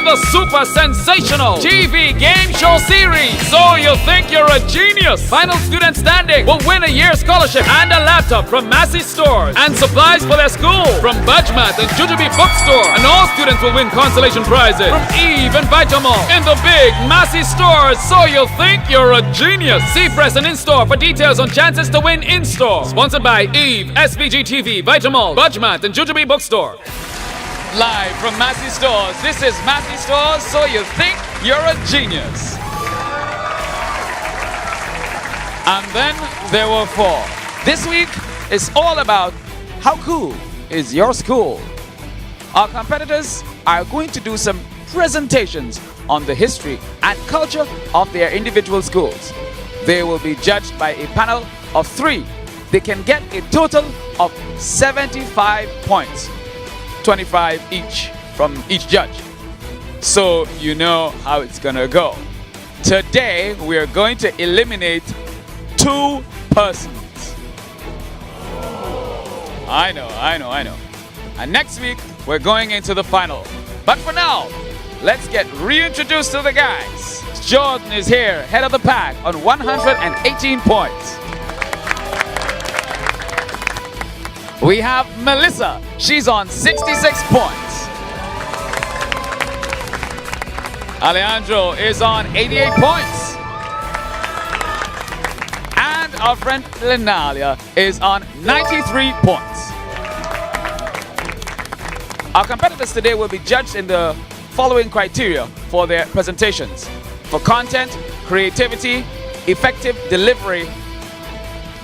the super sensational TV game show series, So You Think You're a Genius. Final student standing will win a year scholarship and a laptop from Massy stores and supplies for their school from Budgemat and Jujubee Bookstore. And all students will win consolation prizes from Eve and Vitamall in the big Massy stores. So You Think You're a Genius. See press and in-store for details on chances to win in-store. Sponsored by Eve, SVG TV, Vitamall, Budgemat and Jujubee Bookstore. Live from Massy Stores, this is Massy Stores, So You Think You're a Genius. And then there were four. This week is all about how cool is your school. Our competitors are going to do some presentations on the history and culture of their individual schools. They will be judged by a panel of 3. They can get a total of 75 points. 25 each from each judge. So you know how it's gonna go. Today we are going to eliminate 2 persons. I know. And next week we're going into the final. But for now, let's get reintroduced to the guys. Jordan is here, head of the pack on 118 points. We have Melissa. She's on 66 points. Alejandro is on 88 points. And our friend Lenalia is on 93 points. Our competitors today will be judged in the following criteria for their presentations: for content, creativity, effective delivery,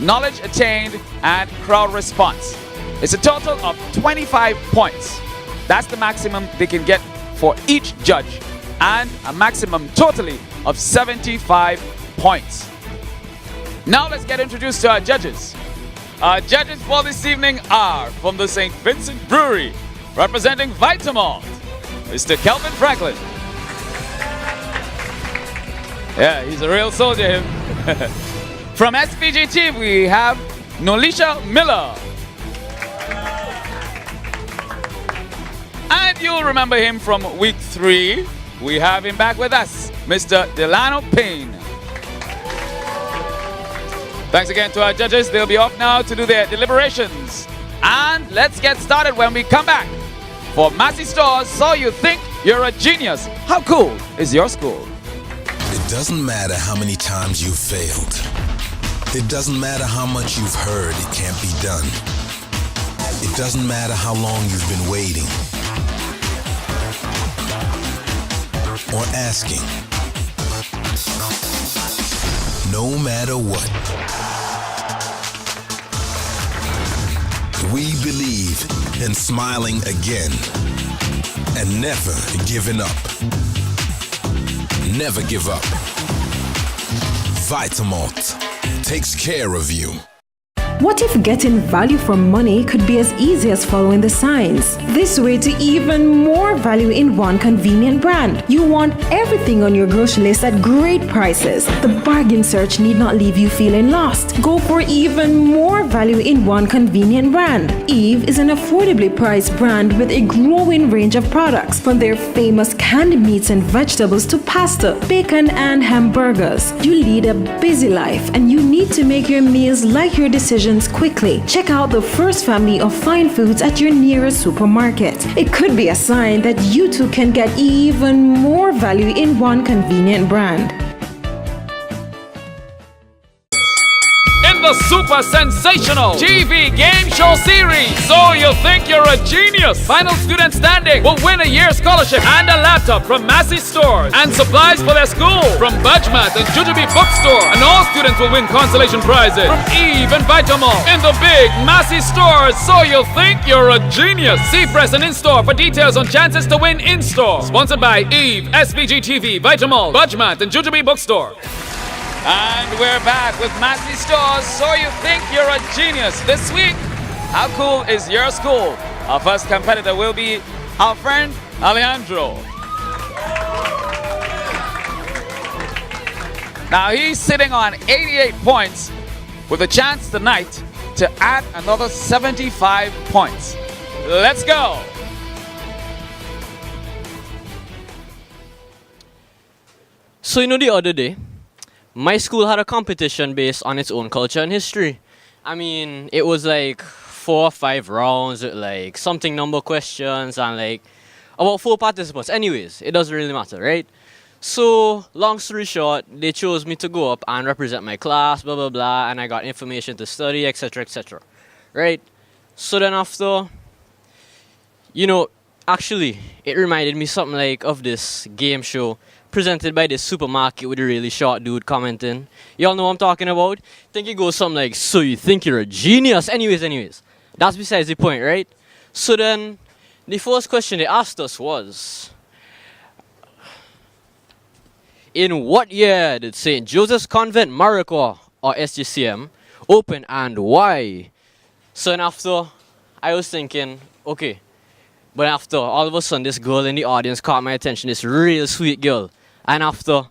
knowledge attained, and crowd response. It's a total of 25 points. That's the maximum they can get for each judge, and a maximum totally of 75 points. Now let's get introduced to our judges. Our judges for this evening are from the St. Vincent Brewery, representing Vitamall, Mr. Kelvin Franklin. Yeah, he's a real soldier, him. From SPGT, we have Nolisha Miller. And you'll remember him from week 3. We have him back with us, Mr. Delano Payne. Thanks again to our judges. They'll be off now to do their deliberations. And let's get started when we come back. For Massy Stores, So You Think You're a Genius. How cool is your school? It doesn't matter how many times you've failed. It doesn't matter how much you've heard it can't be done. It doesn't matter how long you've been waiting or asking. No matter what, we believe in smiling again and never giving up. Never give up. Vitamalt takes care of you. What if getting value for money could be as easy as following the signs? This way to even more value in one convenient brand. You want everything on your grocery list at great prices. The bargain search need not leave you feeling lost. Go for even more value in one convenient brand. Eve is an affordably priced brand with a growing range of products, from their famous canned meats and vegetables to pasta, bacon, and hamburgers. You lead a busy life and you need to make your meals like your decisions quickly. Check out the first family of fine foods at your nearest supermarket. It could be a sign that you too can get even more value in one convenient brand. The super sensational TV game show series, So You Think You're a Genius. Final student standing will win a year scholarship and a laptop from Massy stores and supplies for their school from Budgemat and Jujubee Bookstore. And all students will win consolation prizes from Eve and Vitamall in the big Massy stores. So You Think You're a Genius. See press and in-store for details on chances to win in-store. Sponsored by Eve, SVG TV, Vitamall, Budgemat and Jujubee Bookstore. And we're back with Massy Stores, So You Think You're a Genius. This week, how cool is your school? Our first competitor will be our friend Alejandro. Now he's sitting on 88 points with a chance tonight to add another 75 points. Let's go. So the other day, my school had a competition based on its own culture and history. I mean, it was like 4 or 5 rounds with like something number questions and like about 4 participants. Anyways, it doesn't really matter, right? So, long story short, they chose me to go up and represent my class, blah, blah, blah, and I got information to study, etc., etc., right? So then after, actually, it reminded me something like of this game show presented by this supermarket with a really short dude commenting. Y'all know what I'm talking about? I think it goes something like, so you think you're a genius? Anyways, that's besides the point, right? So then, the first question they asked us was, in what year did St. Joseph's Convent, Maricoa, or SGCM, open and why? So then after, I was thinking, okay, but after, all of a sudden, this girl in the audience caught my attention, this real sweet girl. And after,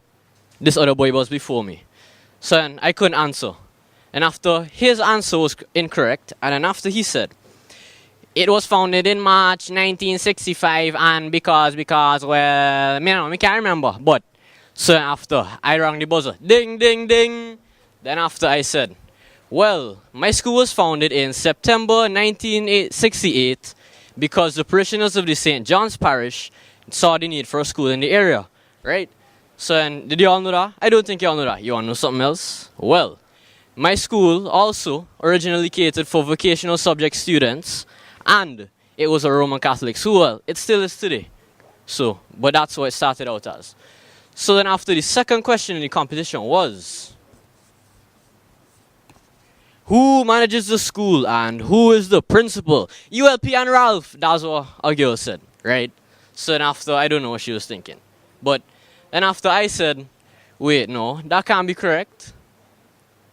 this other boy was before me. So then I couldn't answer. And after, his answer was incorrect. And then after, he said, it was founded in March 1965, and because, well, I can't remember. But, so after, I rang the buzzer. Ding, ding, ding. Then after, I said, well, my school was founded in September 1968 because the parishioners of the St. John's Parish saw the need for a school in the area, right? So, and did you all know that? I don't think you all know that. You want to know something else? Well, my school also originally catered for vocational subject students, and it was a Roman Catholic school. Well, it still is today. So, but that's what it started out as. So then after, the second question in the competition was, who manages the school and who is the principal? ULP and Ralph. That's what a girl said, right? So then after, I don't know what she was thinking. But then after, I said, wait, no, that can't be correct.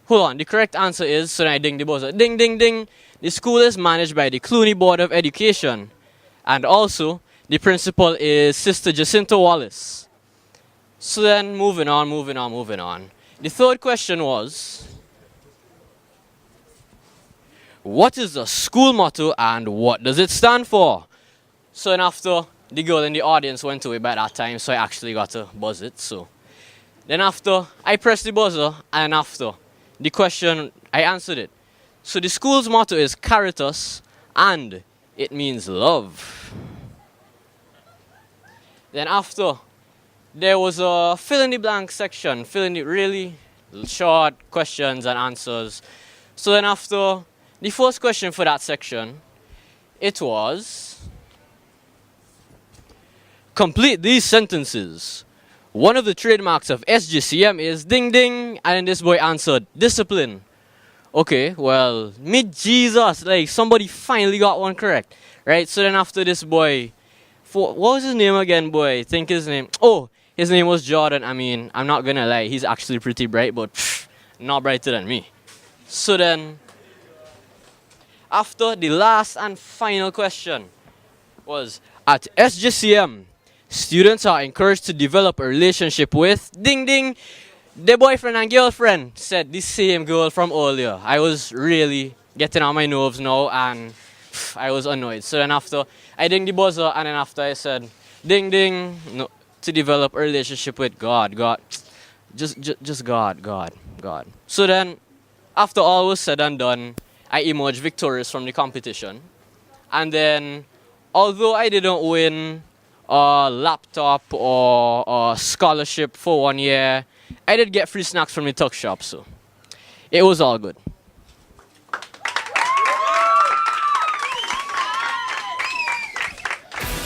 Hold on, the correct answer is, so then I ding the buzzer. Ding, ding, ding. The school is managed by the Clooney Board of Education. And also, the principal is Sister Jacinta Wallace. So then, moving on. The third question was, what is the school motto and what does it stand for? So then after, the girl in the audience went away by that time, so I actually got to buzz it. So then after, I pressed the buzzer, and after the question, I answered it. So the school's motto is Caritas, and it means love. Then after, there was a fill in the blank section, fill in the really short questions and answers. So then after, the first question for that section, it was, complete these sentences. One of the trademarks of SGCM is ding ding, and then this boy answered, discipline. Okay, well, meet Jesus, like somebody finally got one correct, right? So then after this boy, what was his name again, boy? Think his name. Oh, his name was Jordan. I mean, I'm not gonna lie, he's actually pretty bright, but not brighter than me. So then, after the last and final question was, at SGCM, students are encouraged to develop a relationship with, ding ding, their boyfriend and girlfriend, said the same girl from earlier. I was really getting on my nerves now, and I was annoyed. So then after, I ding the buzzer, and then after I said, ding ding, no, to develop a relationship with God, just God. So then, after all was said and done, I emerged victorious from the competition. And then, although I didn't win a laptop or a scholarship for 1 year, I did get free snacks from the tuck shop, so it was all good.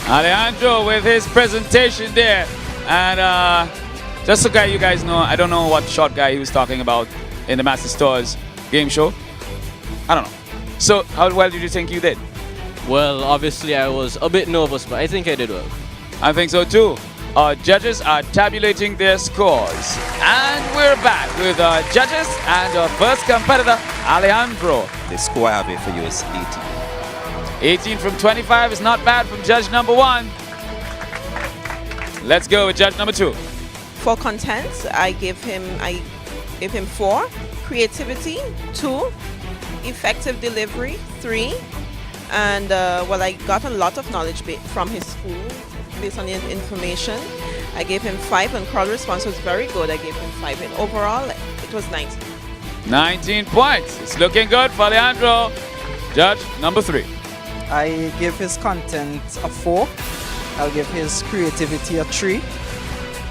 Alejandro with his presentation there. And just so you guys know, I don't know what short guy he was talking about in the Massy Stores game show. I don't know. So how well did you think you did? Well, obviously I was a bit nervous, but I think I did well. I think so too. Our judges are tabulating their scores. And we're back with our judges and our first competitor, Alejandro. The score I have here for you is 18. 18 from 25 is not bad from judge number 1. Let's go with judge number 2. For content, I gave him 4. Creativity, 2. Effective delivery, 3. And well, I got a lot of knowledge from his school, based on the information. I gave him 5, and crowd response was very good. I gave him 5, and overall, it was 19. 19 points. It's looking good for Leandro. Judge number 3. I give his content a 4. I'll give his creativity a 3.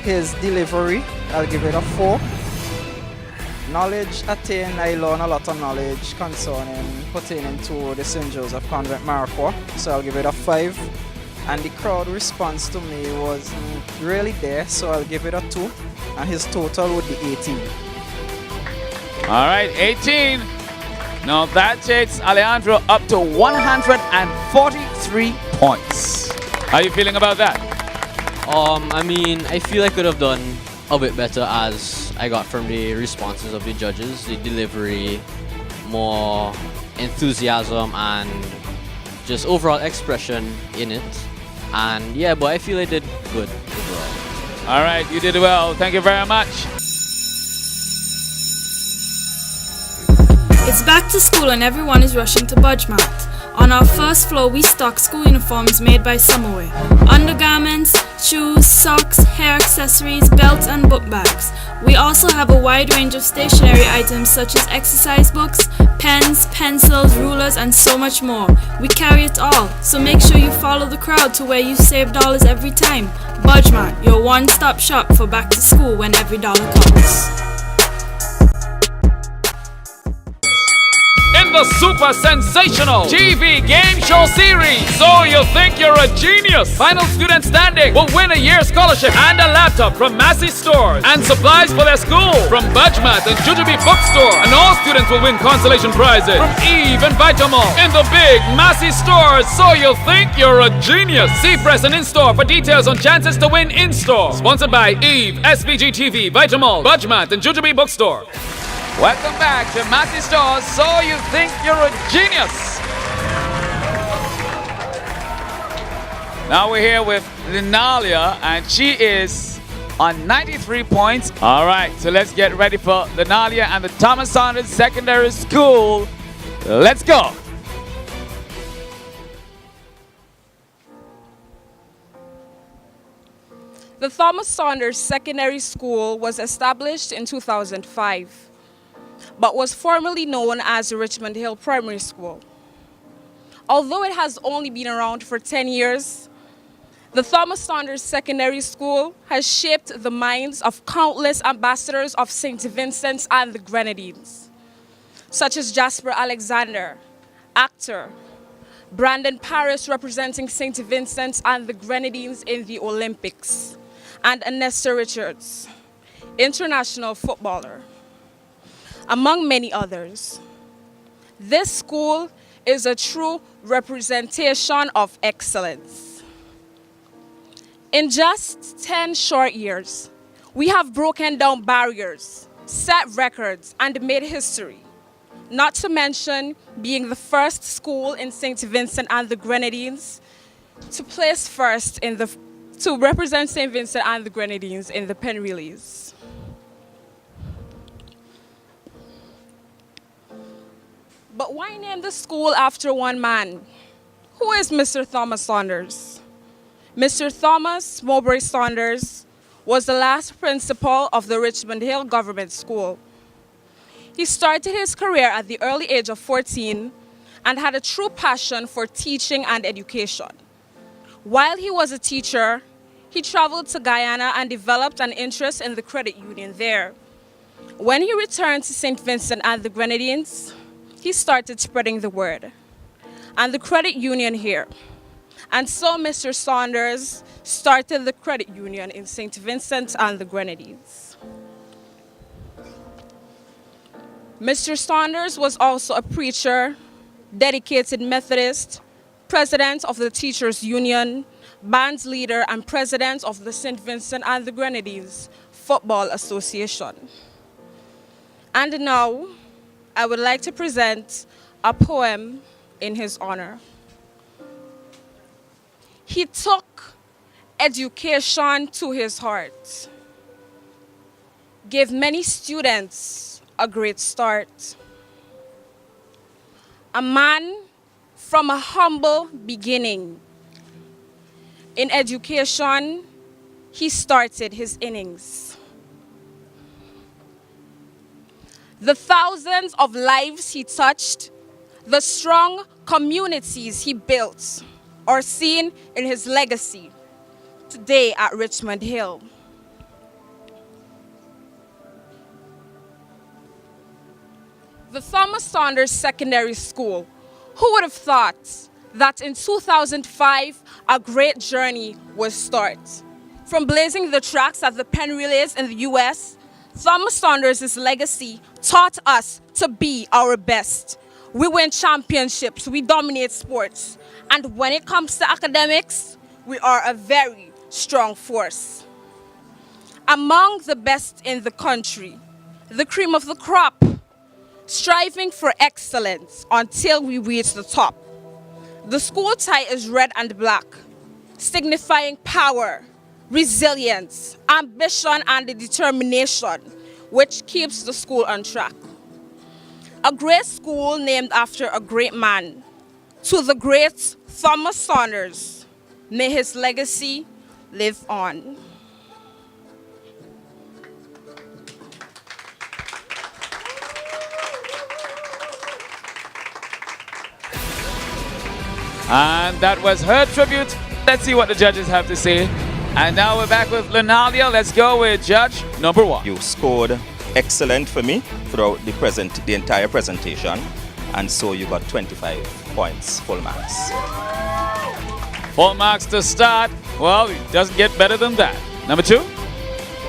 His delivery, I'll give it a 4. Knowledge attained, I learned a lot of knowledge pertaining to the St. Joseph Convent Marquardt, so I'll give it a 5. And the crowd response to me was really there, so I'll give it a 2. And his total would be 18. All right, 18. Now that takes Alejandro up to 143 points. How are you feeling about that? I mean, I feel I could have done a bit better as I got from the responses of the judges, the delivery, more enthusiasm and just overall expression in it. And yeah, but I feel I did good overall. All right, you did well. Thank you very much. It's back to school and everyone is rushing to Budgemart. On our first floor, we stock school uniforms made by Summerwear. Undergarments, shoes, socks, hair accessories, belts and book bags. We also have a wide range of stationery items such as exercise books, pens, pencils, rulers and so much more. We carry it all, so make sure you follow the crowd to where you save dollars every time. Budgemart, your one-stop shop for back to school when every dollar counts. The super sensational TV game show series. So you think you're a genius? Final student standing will win a year's scholarship and a laptop from Massy stores and supplies for their school from Budgemart and Jujubee bookstore. And all students will win consolation prizes from Eve and Vitamall in the big Massy stores. So you think you're a genius? See press and in-store for details on chances to win in-store. Sponsored by Eve, SVG TV, Vitamall, Budgemart and Jujubee bookstore. Welcome back to Massy Stores, So You Think You're a Genius. Now we're here with Linalia, and she is on 93 points. All right, so let's get ready for Linalia and the Thomas Saunders Secondary School. Let's go. The Thomas Saunders Secondary School was established in 2005. But was formerly known as the Richmond Hill Primary School. Although it has only been around for 10 years, the Thomas Saunders Secondary School has shaped the minds of countless ambassadors of St. Vincent's and the Grenadines, such as Jasper Alexander, actor, Brandon Paris representing St. Vincent's and the Grenadines in the Olympics, and Anessa Richards, international footballer, among many others. This school is a true representation of excellence. In just 10 short years, we have broken down barriers, set records, and made history. Not to mention being the first school in St. Vincent and the Grenadines to place first to represent St. Vincent and the Grenadines in the pen relays. But why name the school after one man? Who is Mr. Thomas Saunders? Mr. Thomas Mowbray Saunders was the last principal of the Richmond Hill Government School. He started his career at the early age of 14 and had a true passion for teaching and education. While he was a teacher, he traveled to Guyana and developed an interest in the credit union there. When he returned to St. Vincent and the Grenadines, he started spreading the word and the credit union here. And so Mr. Saunders started the credit union in St. Vincent and the Grenadines. Mr. Saunders was also a preacher, dedicated Methodist, president of the Teachers Union, band leader, and president of the St. Vincent and the Grenadines Football Association. And now, I would like to present a poem in his honor. He took education to his heart, gave many students a great start. A man from a humble beginning, In education, he started his innings. The thousands of lives he touched, the strong communities he built, are seen in his legacy today at Richmond Hill. The Thomas Saunders Secondary School. Who would have thought that in 2005, a great journey would start? From blazing the tracks at the Penn Relays in the US, Thomas Saunders' legacy taught us to be our best. We win championships, we dominate sports, and when it comes to academics, we are a very strong force. Among the best in the country, the cream of the crop, striving for excellence until we reach the top. The school tie is red and black, signifying power, resilience, ambition, and determination, which keeps the school on track. A great school named after a great man. To the great Thomas Saunders, may his legacy live on. And that was her tribute. Let's see what the judges have to say. And now we're back with Lenalia. Let's go with judge number 1. You scored excellent for me throughout the entire presentation, and so you got 25 points, full marks. Full marks to start. Well, it doesn't get better than that. Number 2.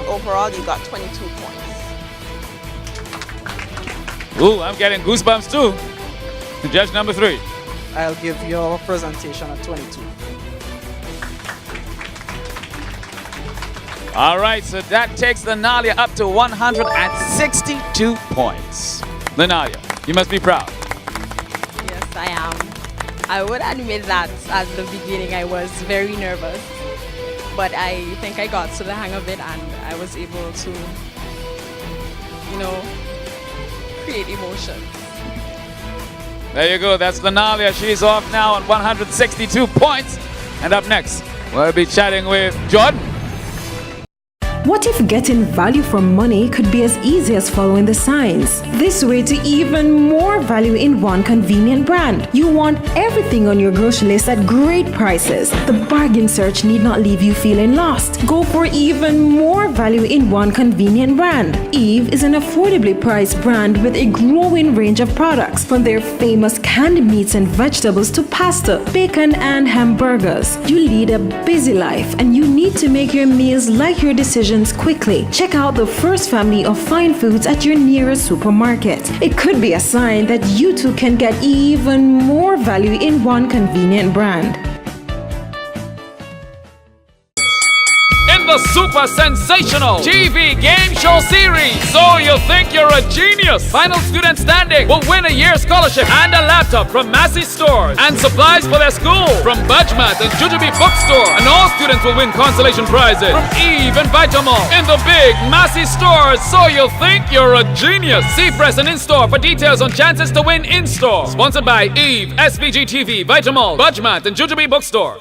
Overall, you got 22 points. Ooh, I'm getting goosebumps too. Judge number 3. I'll give your presentation a 22. All right, so that takes Lenalia up to 162 points. Lenalia, you must be proud. Yes, I am. I would admit that at the beginning I was very nervous, but I think I got to the hang of it and I was able to, create emotions. There you go, that's Lenalia. She's off now on 162 points. And up next, we'll be chatting with Jordan. What if getting value from money could be as easy as following the signs? This way to even more value in one convenient brand. You want everything on your grocery list at great prices. The bargain search need not leave you feeling lost. Go for even more value in one convenient brand. Eve is an affordably priced brand with a growing range of products, from their famous canned meats and vegetables to pasta, bacon, and hamburgers. You lead a busy life and you need to make your meals like your decisions quickly. Check out the first family of fine foods at your nearest supermarket. It could be a sign that you too can get even more value in one convenient brand. In the super sensational TV game show series, So You Think You're a Genius, final student standing will win a year scholarship and a laptop from Massy stores and supplies for their school from Budgemat and Jujubee Bookstore. And all students will win consolation prizes from Eve and Vitamall in the big Massy stores. So You Think You're a Genius. See present in-store for details on chances to win in-store. Sponsored by Eve, SVG TV, Vitamall, Budgemat and Jujubee Bookstore.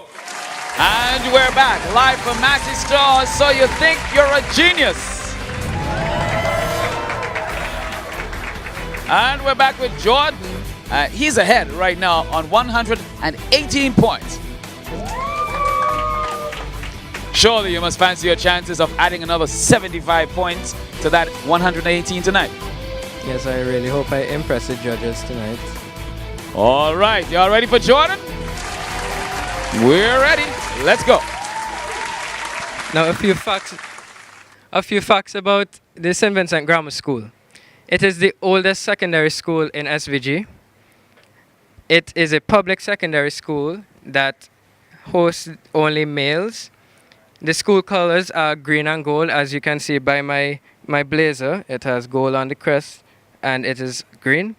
And we're back live from Massy Stores. So You Think You're a Genius. And we're back with Jordan. He's ahead right now on 118 points. Surely you must fancy your chances of adding another 75 points to that 118 tonight. Yes, I really hope I impress the judges tonight. All right, y'all ready for Jordan? We're ready. Let's go. Now, a few facts about the St. Vincent Grammar School. It is the oldest secondary school in SVG. It is a public secondary school that hosts only males. The school colors are green and gold, as you can see by my blazer. It has gold on the crest and it is green.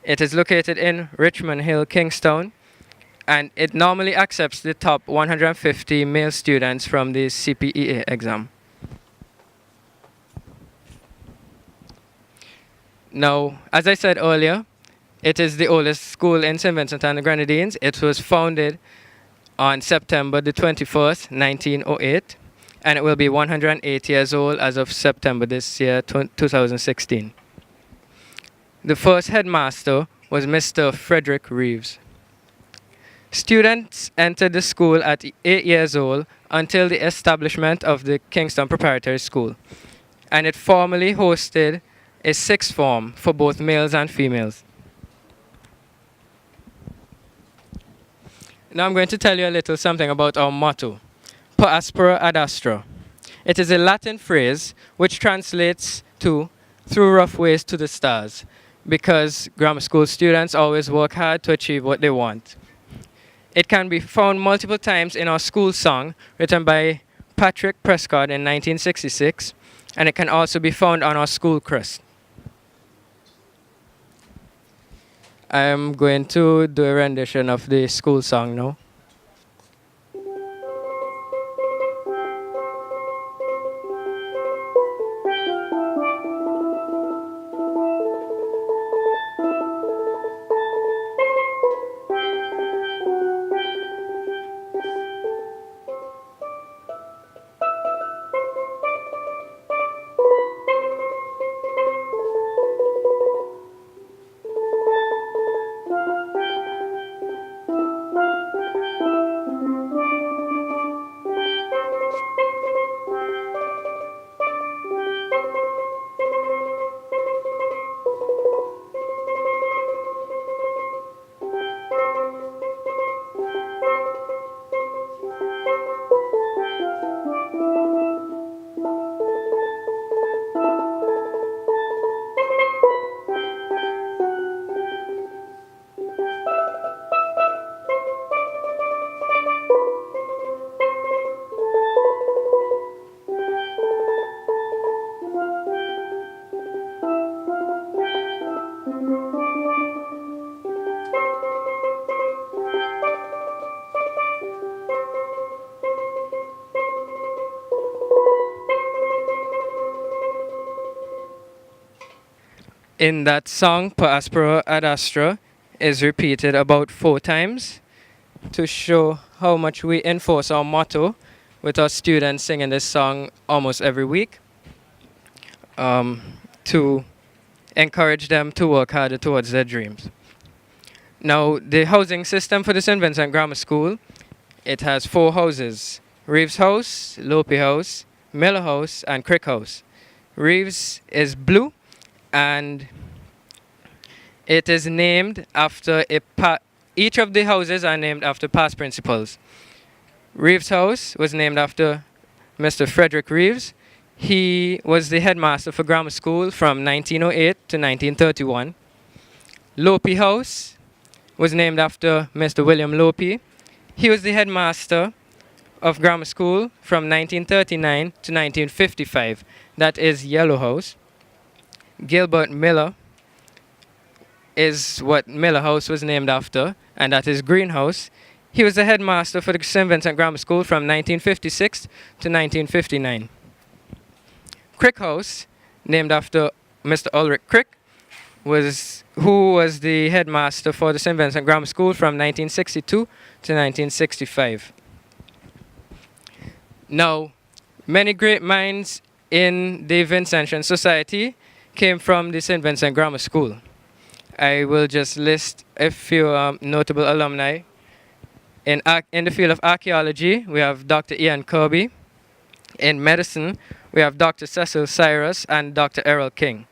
It is located in Richmond Hill, Kingstown. And it normally accepts the top 150 male students from the CPEA exam. Now, as I said earlier, it is the oldest school in St. Vincent and the Grenadines. It was founded on September the 21st, 1908, and it will be 108 years old as of September this year, 2016. The first headmaster was Mr. Frederick Reeves. Students entered the school at 8 years old until the establishment of the Kingston Preparatory School, and it formerly hosted a sixth form for both males and females. Now I'm going to tell you a little something about our motto, per aspera ad astra. It is a Latin phrase which translates to through rough ways to the stars, because grammar school students always work hard to achieve what they want. It can be found multiple times in our school song written by Patrick Prescott in 1966, and it can also be found on our school crest. I'm going to do a rendition of the school song now. In that song, per aspera ad astra is repeated about 4 times to show how much we enforce our motto with our students singing this song almost every week, to encourage them to work harder towards their dreams. Now, the housing system for the St. Vincent Grammar School, it has 4 houses: Reeves House, Lope House, Miller House, and Crick House. Reeves is blue, and it is named after each of the houses are named after past principals. Reeves House was named after Mr. Frederick Reeves. He was the headmaster for grammar school from 1908 to 1931. Lope House was named after Mr. William Lope. He was the headmaster of grammar school from 1939 to 1955. That is Yellow House. Gilbert Miller is what Miller House was named after, and that is Greenhouse. He was the headmaster for the St. Vincent Grammar School from 1956 to 1959. Crick House, named after Mr. Ulrich Crick, who was the headmaster for the St. Vincent Grammar School from 1962 to 1965. Now, many great minds in the Vincentian Society came from the St. Vincent Grammar School. I will just list a few notable alumni. In the field of archaeology, we have Dr. Ian Kirby. In medicine, we have Dr. Cecil Cyrus and Dr. Errol King.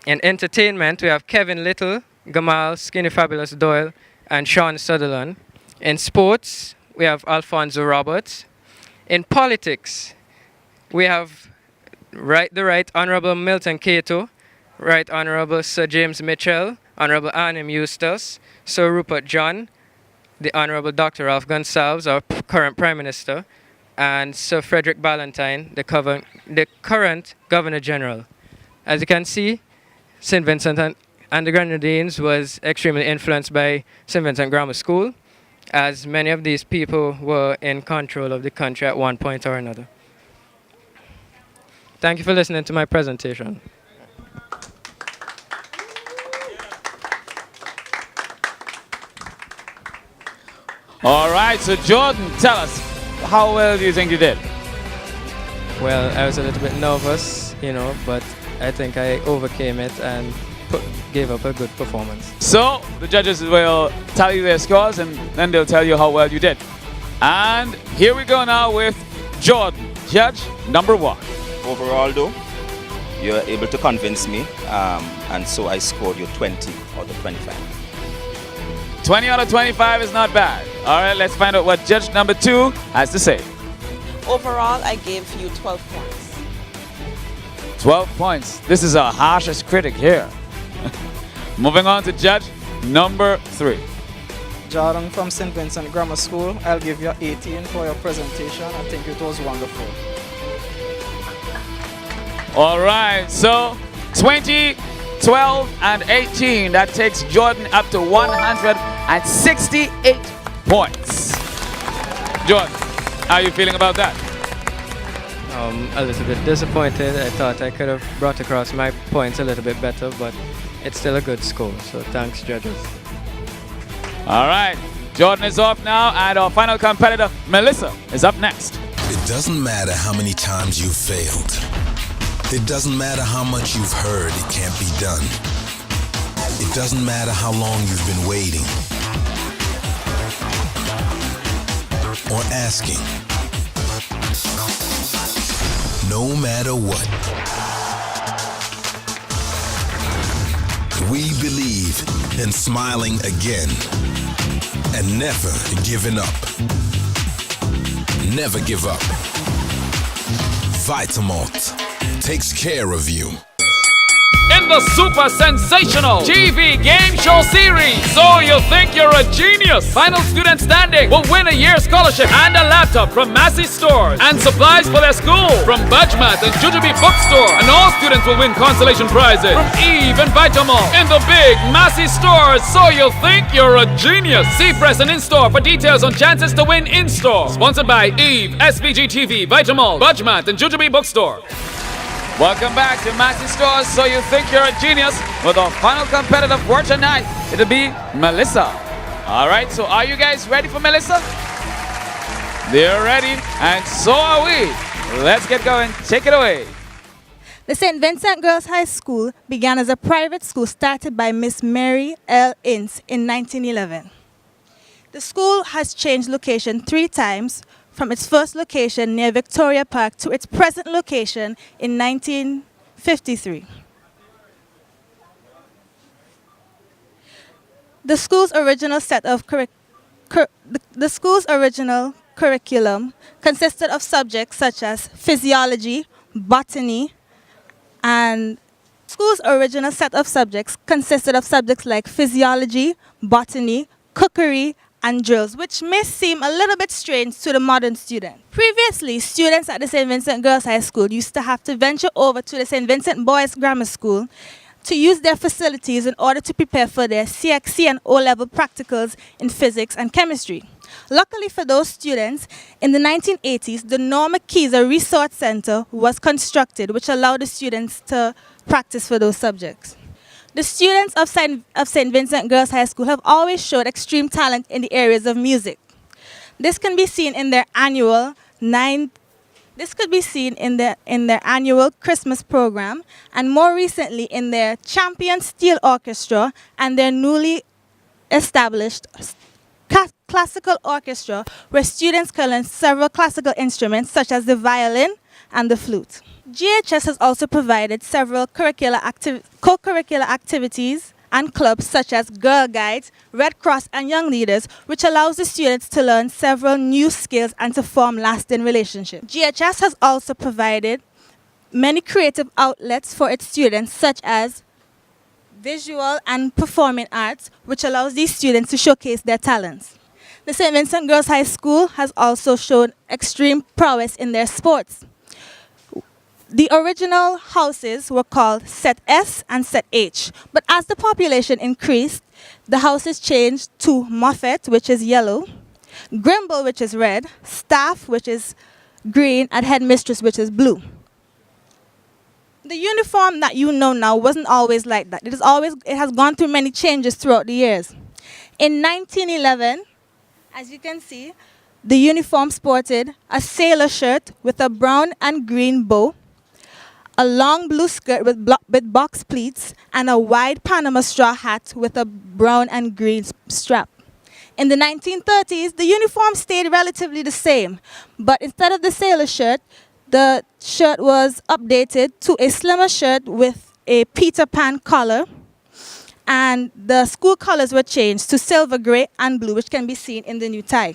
In entertainment, we have Kevin Little, Gamal, Skinny Fabulous Doyle, and Sean Sutherland. In sports, we have Alfonso Roberts. In politics, we have the Right Honorable Milton Cato, Right Honorable Sir James Mitchell, Honorable Arnhem Eustace, Sir Rupert John, the Honorable Dr. Ralph Gonsalves, our current Prime Minister, and Sir Frederick Ballantyne, the current Governor General. As you can see, St. Vincent and the Grenadines was extremely influenced by St. Vincent Grammar School, as many of these people were in control of the country at one point or another. Thank you for listening to my presentation. All right, so Jordan, tell us, how well do you think you did? Well, I was a little bit nervous, but I think I overcame it and gave up a good performance. So the judges will tally their scores and then they'll tell you how well you did. And here we go now with Jordan, judge number 1. Overall, though, you were able to convince me, and so I scored you 20 out of 25. 20 out of 25 is not bad. All right, let's find out what judge number 2 has to say. Overall, I gave you 12 points. 12 points. This is our harshest critic here. Moving on to judge number 3. Jordan from St. Vincent Grammar School, I'll give you 18 for your presentation. I think it was wonderful. All right, so 20, 12, and 18. That takes Jordan up to 168 points. Jordan, how are you feeling about that? A little bit disappointed. I thought I could have brought across my points a little bit better, but it's still a good score. So thanks, judges. All right, Jordan is off now, and our final competitor, Melissa, is up next. It doesn't matter how many times you failed. It doesn't matter how much you've heard it can't be done. It doesn't matter how long you've been waiting or asking. No matter what, we believe in smiling again and never giving up. Never give up. Vitamalt takes care of you. In the super sensational TV game show series, So You Think You're a Genius, final student standing will win a year's scholarship and a laptop from Massy stores and supplies for their school from Budgemat and Jujubee Bookstore. And all students will win consolation prizes from Eve and Vitamall in the big Massy stores. So You Think You're a Genius. See press and in-store for details on chances to win in-store. Sponsored by Eve, SVG TV, Vitamall, Budgemat, and Jujubee Bookstore. Welcome back to Massy Stores, So You Think You're a Genius, with our final competitor for tonight. It'll be Melissa. All right, so are you guys ready for Melissa? They're ready, and so are we. Let's get going. Take it away. The St. Vincent Girls High School began as a private school started by Miss Mary L. Ince in 1911. The school has changed location 3 times, from its first location near Victoria Park to its present location in 1953. The school's original curriculum consisted of subjects such as physiology, botany, and school's original set of subjects consisted of subjects like physiology, botany, cookery, and drills, which may seem a little bit strange to the modern student. Previously, students at the St. Vincent Girls High School used to have to venture over to the St. Vincent Boys Grammar School to use their facilities in order to prepare for their CXC and O-level practicals in physics and chemistry. Luckily for those students, in the 1980s, the Norma Keyser Resource Center was constructed, which allowed the students to practice for those subjects. The students of St. Vincent Girls High School have always showed extreme talent in the areas of music. This can be seen in their annual Christmas program, and more recently in their Champion Steel Orchestra and their newly established classical orchestra, where students can learn several classical instruments such as the violin and the flute. GHS has also provided several co-curricular activities and clubs such as Girl Guides, Red Cross, and Young Leaders, which allows the students to learn several new skills and to form lasting relationships. GHS has also provided many creative outlets for its students, such as visual and performing arts, which allows these students to showcase their talents. The St. Vincent Girls High School has also shown extreme prowess in their sports. The original houses were called Set S and Set H, but as the population increased, the houses changed to Moffett, which is yellow, Grimble, which is red, Staff, which is green, and Headmistress, which is blue. The uniform that you know now wasn't always like that. It has gone through many changes throughout the years. In 1911, As you can see, the uniform sported a sailor shirt with a brown and green bow, a long blue skirt with box pleats, and a wide Panama straw hat with a brown and green strap. In the 1930s, the uniform stayed relatively the same, but instead of the sailor shirt, the shirt was updated to a slimmer shirt with a Peter Pan collar, and the school colors were changed to silver, gray, and blue, which can be seen in the new tie.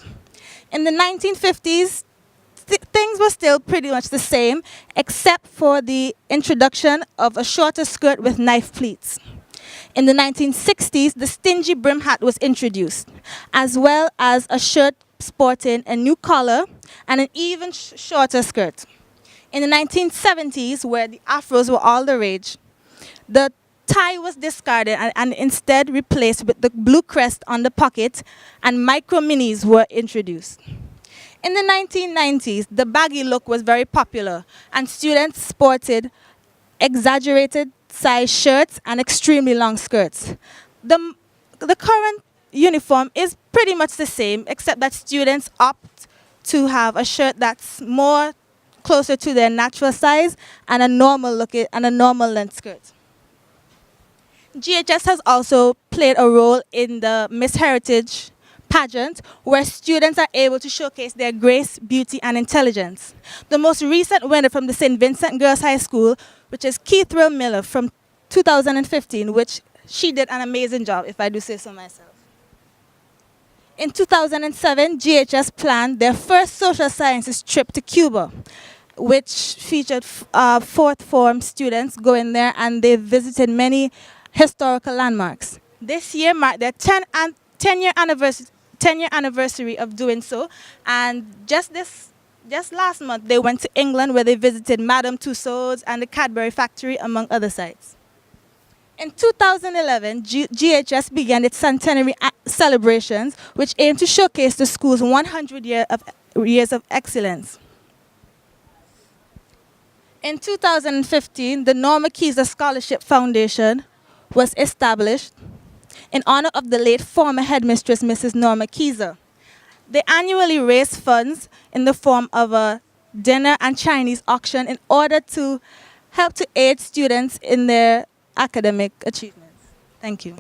In the 1950s, things were still pretty much the same, except for the introduction of a shorter skirt with knife pleats. In the 1960s, the stingy brim hat was introduced, as well as a shirt sporting a new collar and an even shorter skirt. In the 1970s, where the afros were all the rage, the tie was discarded and instead replaced with the blue crest on the pocket, and micro minis were introduced. In the 1990s, the baggy look was very popular, and students sported exaggerated size shirts and extremely long skirts. The current uniform is pretty much the same, except that students opt to have a shirt that's more closer to their natural size and a normal length skirt. GHS has also played a role in the Miss Heritage pageant, where students are able to showcase their grace, beauty, and intelligence. The most recent winner from the St. Vincent Girls High School, which is Keithrill Miller from 2015, which she did an amazing job, if I do say so myself. In 2007, GHS planned their first social sciences trip to Cuba, which featured fourth form students going there, and they visited many historical landmarks. This year marked their 10-year anniversary of doing so, and just last month they went to England, where they visited Madame Tussauds and the Cadbury factory, among other sites. In 2011, GHS began its centenary celebrations, which aim to showcase the school's 100 years of excellence. In 2015, the Norma Keyser Scholarship Foundation was established in honor of the late former headmistress, Mrs. Norma Keyser. They annually raise funds in the form of a dinner and Chinese auction in order to help to aid students in their academic achievements. Thank you.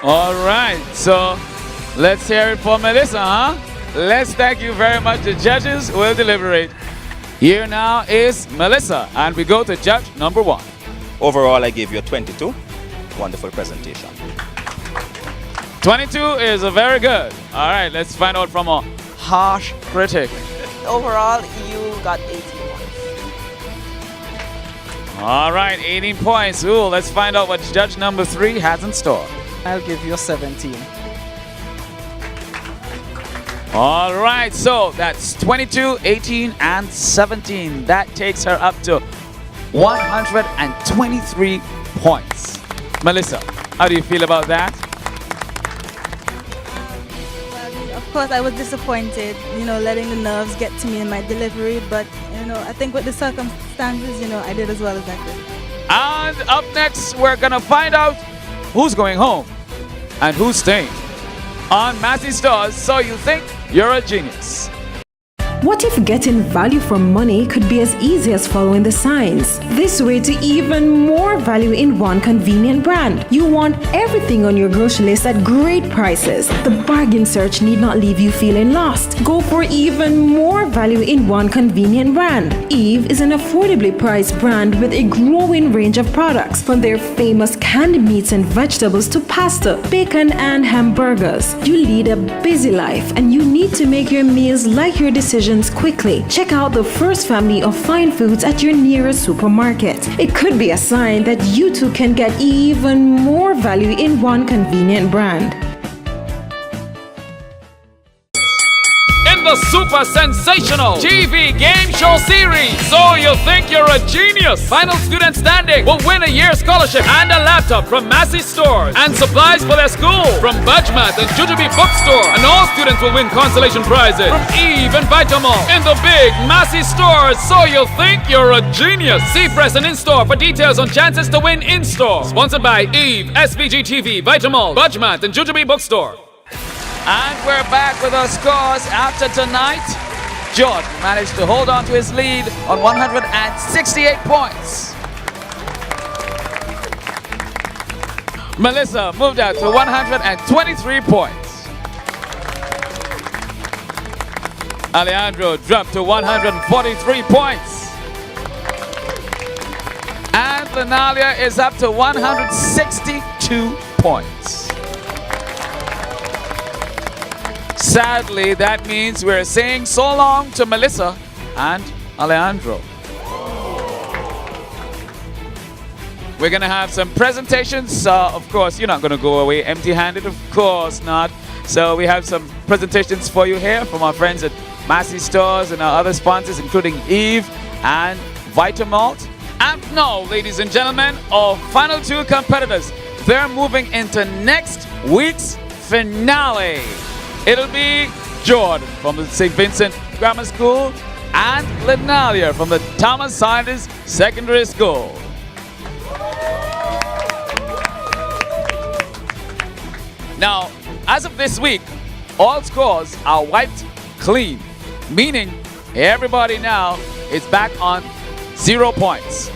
All right, so let's hear it for Melissa, huh? Let's thank you very much. The judges will deliberate. Here now is Melissa, and we go to judge number 1. Overall, I gave you a 22. Wonderful presentation. 22 is a very good. All right, let's find out from a harsh critic. Overall, you got 18 points. All right, 18 points. Ooh, let's find out what judge number 3 has in store. I'll give you a 17. All right, so that's 22, 18, and 17. That takes her up to 123 points. Melissa, how do you feel about that? Well, of course, I was disappointed, letting the nerves get to me in my delivery, but, I think with the circumstances, I did as well as I could. And up next, we're gonna find out who's going home and who's staying on Massy Stores, So You Think You're a Genius. What if getting value for money could be as easy as following the signs? This way to even more value in one convenient brand. You want everything on your grocery list at great prices. The bargain search need not leave you feeling lost. Go for even more value in one convenient brand. Eve is an affordably priced brand with a growing range of products, from their famous canned meats and vegetables to pasta, bacon, and hamburgers. You lead a busy life and you need to make your meals like your decisions quickly. Check out the first family of fine foods at your nearest supermarket. It could be a sign that you too can get even more value in one convenient brand. In in the super sensational TV game show series. So you think you're a genius? Final student standing will win a year's scholarship and a laptop from Massy stores and supplies for their school from Budgemat and Jujubee Bookstore. And all students will win consolation prizes from Eve and Vitamall in the big Massy stores. So you think you're a genius? See Press and in-store for details on chances to win in-store. Sponsored by Eve, SVG TV, Vitamall, Budgemat and Jujubee Bookstore. And we're back with our scores after tonight. Jordan managed to hold on to his lead on 168 points. Melissa moved out to 123 points. Alejandro dropped to 143 points. And Lenalia is up to 162 points. Sadly, that means we're saying so long to Melissa and Alejandro. We're going to have some presentations. Of course, you're not going to go away empty-handed. Of course not. So we have some presentations for you here from our friends at Massy Stores and our other sponsors, including Eve and Vitamalt. And now, ladies and gentlemen, our final two competitors. They're moving into next week's finale. It'll be Jordan from the St. Vincent Grammar School and Lenalia from the Thomas Sanders Secondary School. Now, as of this week, all scores are wiped clean, meaning everybody now is back on 0 points.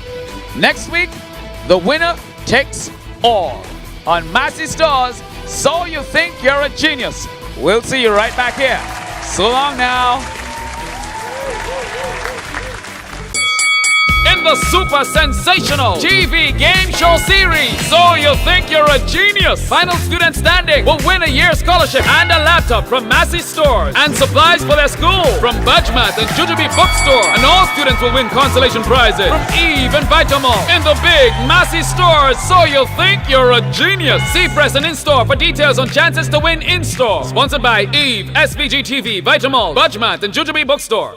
Next week, the winner takes all on Massy Stores. So you think you're a genius? We'll see you right back here. So long now. In the super sensational TV game show series. So you think you're a genius? Final student standing will win a year's scholarship and a laptop from Massy stores and supplies for their school from Budgemat and Jujubee Bookstore. And all students will win consolation prizes from Eve and Vitamall in the big Massy stores. So you think you're a genius? See Press and in-store for details on chances to win in-store. Sponsored by Eve, SVG TV, Vitamall, Budgemat and Jujubee Bookstore.